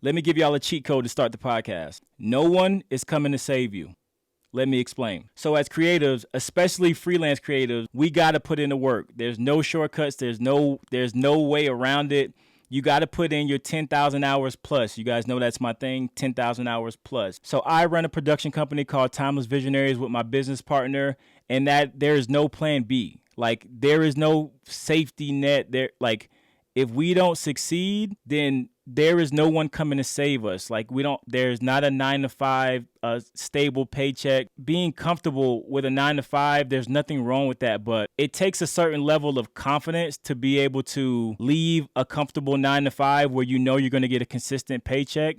Let me give y'all a cheat code to start the podcast. No one is coming to save you. Let me explain. So as creatives, especially freelance creatives, we got to put in the work. There's no shortcuts. There's no way around it. You got to put in your 10,000 hours plus. You guys know that's my thing, 10,000 hours plus. So I run a production company called Timeless Visionaries with my business partner, and that there is no plan B. Like, there is no safety net there. Like, if we don't succeed, then there is no one coming to save us. Like, there's not a 9 to 5, stable paycheck. Being comfortable with a 9 to 5, there's nothing wrong with that, but it takes a certain level of confidence to be able to leave a comfortable 9 to 5 where you know you're going to get a consistent paycheck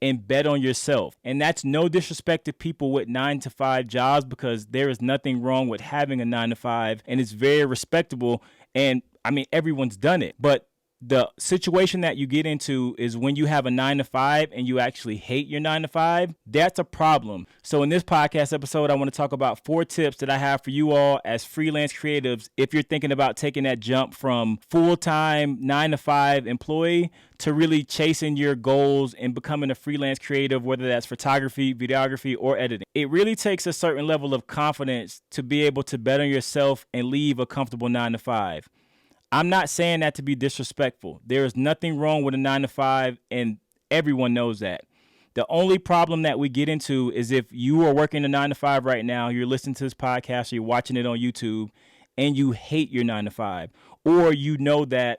and bet on yourself. And that's no disrespect to people with 9 to 5 jobs, because there is nothing wrong with having a 9 to 5, and it's very respectable. And I mean, everyone's done it, but the situation that you get into is when you have a 9 to 5 and you actually hate your 9 to 5. That's a problem. So in this podcast episode, I want to talk about 4 tips that I have for you all as freelance creatives if you're thinking about taking that jump from full-time 9 to 5 employee to really chasing your goals and becoming a freelance creative, whether that's photography, videography, or editing. It really takes a certain level of confidence to be able to bet on yourself and leave a comfortable 9 to 5. I'm not saying that to be disrespectful. There is nothing wrong with a 9 to 5, and everyone knows that. The only problem that we get into is if you are working a 9 to 5 right now, you're listening to this podcast, or you're watching it on YouTube, and you hate your 9 to 5, or you know that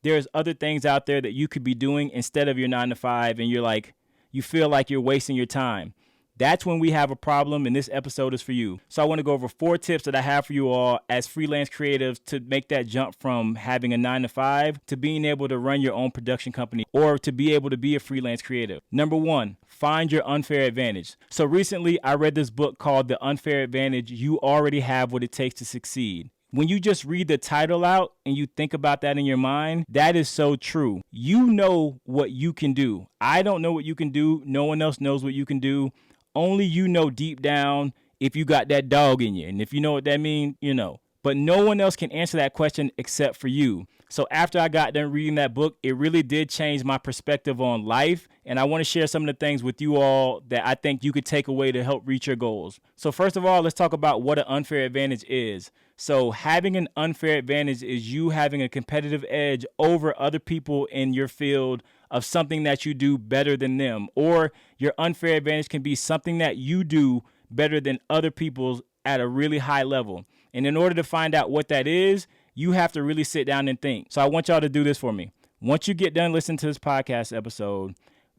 there's other things out there that you could be doing instead of your 9 to 5, and you feel like you're wasting your time. That's when we have a problem, and this episode is for you. So I want to go over 4 tips that I have for you all as freelance creatives to make that jump from having a 9 to 5 to being able to run your own production company or to be able to be a freelance creative. Number 1, find your unfair advantage. So recently I read this book called The Unfair Advantage. You already have what it takes to succeed. When you just read the title out and you think about that in your mind, that is so true. You know what you can do. I don't know what you can do. No one else knows what you can do. Only you know deep down if you got that dog in you. And if you know what that means, you know. But no one else can answer that question except for you. So after I got done reading that book, it really did change my perspective on life. And I want to share some of the things with you all that I think you could take away to help reach your goals. So first of all, let's talk about what an unfair advantage is. So having an unfair advantage is you having a competitive edge over other people in your field of something that you do better than them, or your unfair advantage can be something that you do better than other people's at a really high level. And in order to find out what that is, you have to really sit down and think. So I want y'all to do this for me. Once you get done listening to this podcast episode,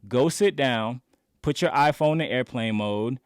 go sit down, put your iPhone in airplane mode,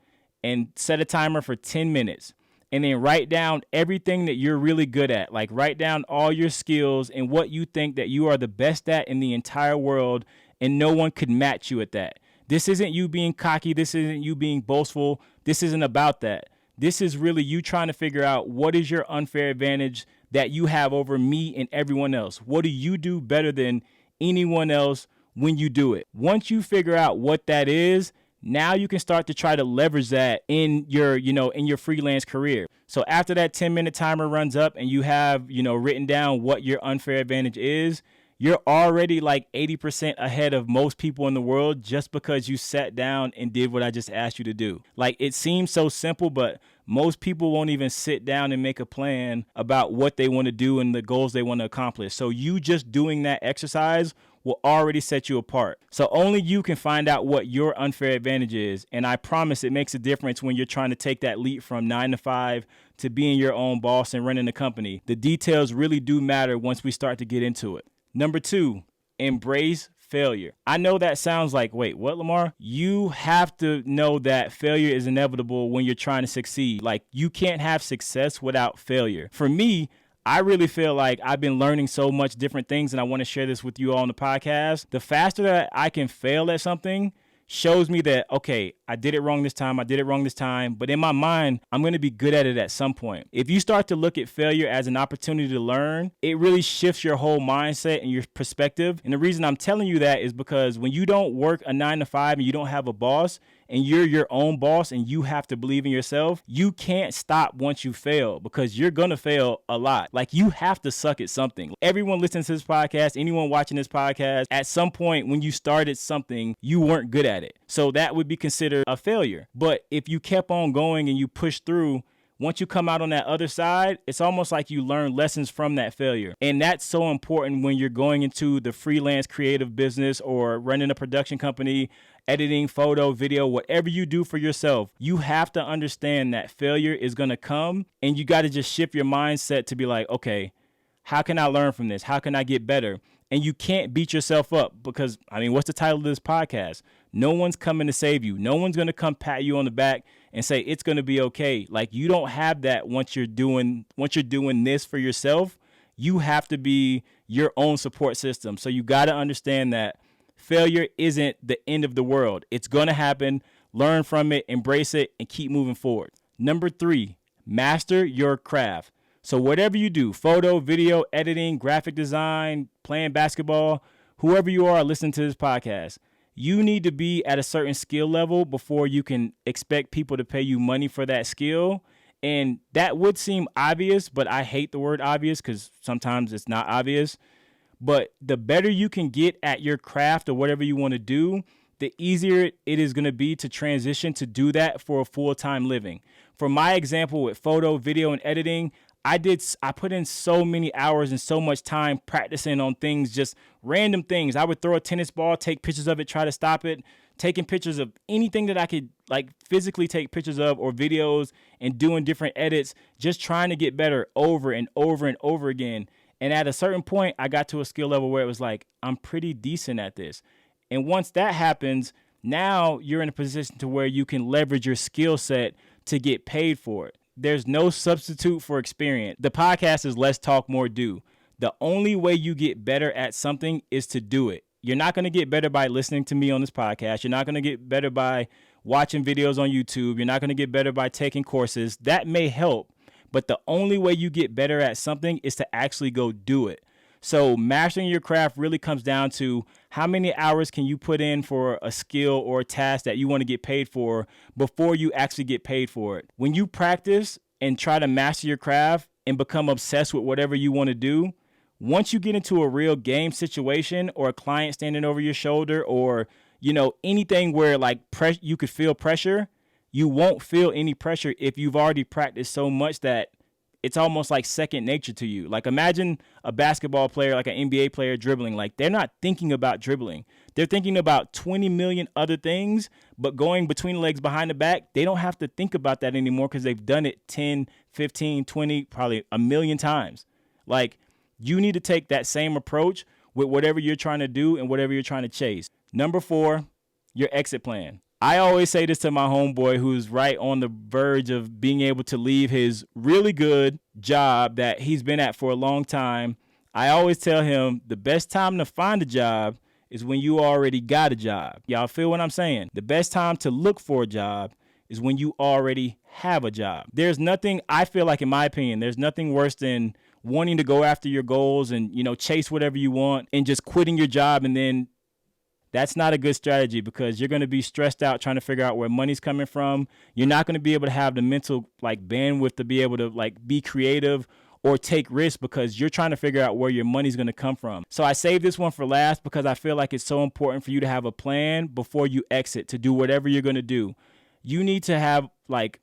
and set a timer for 10 minutes. And then write down everything that you're really good at. Like, write down all your skills and what you think that you are the best at in the entire world, and no one could match you at that. This isn't you being cocky. This isn't you being boastful. This isn't about that. This is really you trying to figure out what is your unfair advantage that you have over me and everyone else. What do you do better than anyone else when you do it? Once you figure out what that is, now you can start to try to leverage that in your, in your freelance career. So after that 10-minute timer runs up and you have, written down what your unfair advantage is, you're already like 80% ahead of most people in the world just because you sat down and did what I just asked you to do. Like, it seems so simple, but most people won't even sit down and make a plan about what they want to do and the goals they want to accomplish. So you just doing that exercise will already set you apart. So only you can find out what your unfair advantage is. And I promise it makes a difference when you're trying to take that leap from 9 to 5 to being your own boss and running a company. The details really do matter once we start to get into it. Number 2, embrace failure. I know that sounds like, wait, what, Lemar? You have to know that failure is inevitable when you're trying to succeed. Like, you can't have success without failure. For me, I really feel like I've been learning so much different things, and I want to share this with you all on the podcast. The faster that I can fail at something shows me that, okay, I did it wrong this time. But in my mind, I'm going to be good at it at some point. If you start to look at failure as an opportunity to learn, it really shifts your whole mindset and your perspective. And the reason I'm telling you that is because when you don't work a 9 to 5 and you don't have a boss, and you're your own boss and you have to believe in yourself, you can't stop once you fail, because you're going to fail a lot. Like, you have to suck at something. Everyone listening to this podcast, anyone watching this podcast, at some point when you started something, you weren't good at it. So that would be considered a failure. But if you kept on going and you pushed through, once you come out on that other side, it's almost like you learn lessons from that failure. And that's so important when you're going into the freelance creative business or running a production company, editing, photo, video, whatever you do for yourself. You have to understand that failure is going to come, and you got to just shift your mindset to be like, okay, how can I learn from this? How can I get better? And you can't beat yourself up, because, I mean, what's the title of this podcast? No one's coming to save you. No one's going to come pat you on the back and say it's going to be okay. Like, you don't have that once you're doing this for yourself. You have to be your own support system. So you got to understand that failure isn't the end of the world. It's going to happen. Learn from it, embrace it, and keep moving forward. Number 3, master your craft. So whatever you do, photo, video, editing, graphic design, playing basketball, whoever you are listening to this podcast, you need to be at a certain skill level before you can expect people to pay you money for that skill. And that would seem obvious, but I hate the word obvious because sometimes it's not obvious. But the better you can get at your craft or whatever you want to do, the easier it is going to be to transition to do that for a full-time living. For my example with photo, video, and editing, I put in so many hours and so much time practicing on things, just random things. I would throw a tennis ball, take pictures of it, try to stop it, taking pictures of anything that I could like physically take pictures of, or videos, and doing different edits, just trying to get better over and over and over again. And at a certain point, I got to a skill level where it was like, I'm pretty decent at this. And once that happens, now you're in a position to where you can leverage your skill set to get paid for it. There's no substitute for experience. The podcast is Let's Talk More Do. The only way you get better at something is to do it. You're not going to get better by listening to me on this podcast. You're not going to get better by watching videos on YouTube. You're not going to get better by taking courses. That may help, but the only way you get better at something is to actually go do it. So mastering your craft really comes down to how many hours can you put in for a skill or a task that you want to get paid for before you actually get paid for it. When you practice and try to master your craft and become obsessed with whatever you want to do, once you get into a real game situation or a client standing over your shoulder, or, you know, anything where like you could feel pressure, you won't feel any pressure if you've already practiced so much that it's almost like second nature to you. Like, imagine a basketball player, like an NBA player dribbling. Like, they're not thinking about dribbling. They're thinking about 20 million other things, but going between the legs behind the back, they don't have to think about that anymore because they've done it 10, 15, 20, probably a million times. Like, you need to take that same approach with whatever you're trying to do and whatever you're trying to chase. Number 4, your exit plan. I always say this to my homeboy who's right on the verge of being able to leave his really good job that he's been at for a long time. I always tell him the best time to find a job is when you already got a job. Y'all feel what I'm saying? The best time to look for a job is when you already have a job. There's nothing, I feel like, in my opinion, there's nothing worse than wanting to go after your goals and, you know, chase whatever you want and just quitting your job. And then that's not a good strategy, because you're going to be stressed out trying to figure out where money's coming from. You're not going to be able to have the mental like bandwidth to be able to like be creative or take risks, because you're trying to figure out where your money's going to come from. So I saved this one for last because I feel like it's so important for you to have a plan before you exit to do whatever you're going to do. You need to have like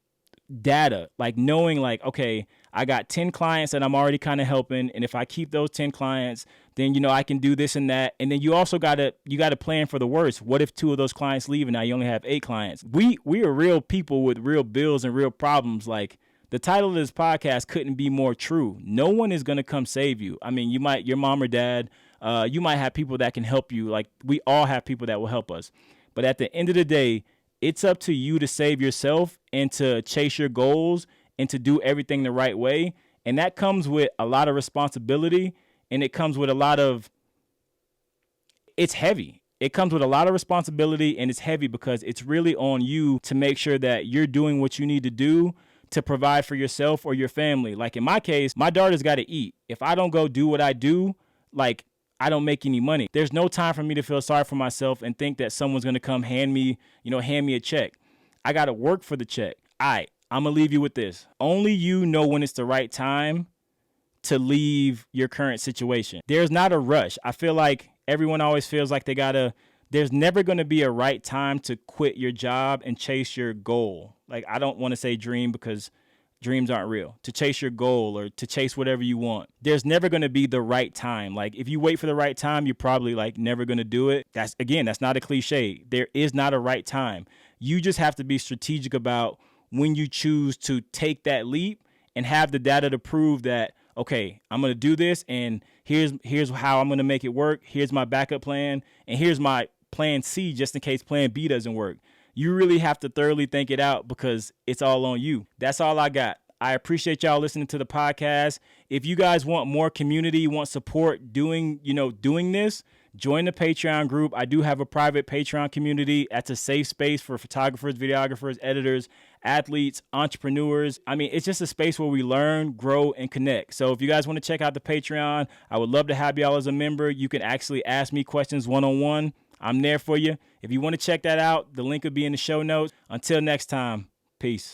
data, like knowing like, okay, I got 10 clients that I'm already kind of helping. And if I keep those 10 clients, then, you know, I can do this and that. And then you also got to plan for the worst. What if 2 of those clients leave and now you only have 8 clients? We are real people with real bills and real problems. Like, the title of this podcast couldn't be more true. No one is going to come save you. I mean, your mom or dad, you might have people that can help you. Like, we all have people that will help us. But at the end of the day, it's up to you to save yourself and to chase your goals and to do everything the right way. And that comes with a lot of responsibility, and it comes with a lot of, it's heavy. It comes with a lot of responsibility, and it's heavy because it's really on you to make sure that you're doing what you need to do to provide for yourself or your family. Like in my case, my daughter's got to eat. If I don't go do what I do, like, I don't make any money. There's no time for me to feel sorry for myself and think that someone's going to come hand me a check. I got to work for the check. All right, I'm going to leave you with this. Only you know when it's the right time to leave your current situation. There's not a rush. I feel like everyone always feels like there's never going to be a right time to quit your job and chase your goal. Like, I don't want to say dream because dreams aren't real. To chase your goal or to chase whatever you want. There's never going to be the right time. Like, if you wait for the right time, you're probably like never going to do it. That's not a cliche. There is not a right time. You just have to be strategic about when you choose to take that leap and have the data to prove that, okay, I'm going to do this, and here's how I'm going to make it work. Here's my backup plan, and here's my plan C just in case plan B doesn't work. You really have to thoroughly think it out because it's all on you. That's all I got. I appreciate y'all listening to the podcast. If you guys want more community, want support doing this, join the Patreon group. I do have a private Patreon community. That's a safe space for photographers, videographers, editors, athletes, entrepreneurs. I mean, it's just a space where we learn, grow, and connect. So if you guys want to check out the Patreon, I would love to have y'all as a member. You can actually ask me questions one-on-one. I'm there for you. If you want to check that out, the link will be in the show notes. Until next time, peace.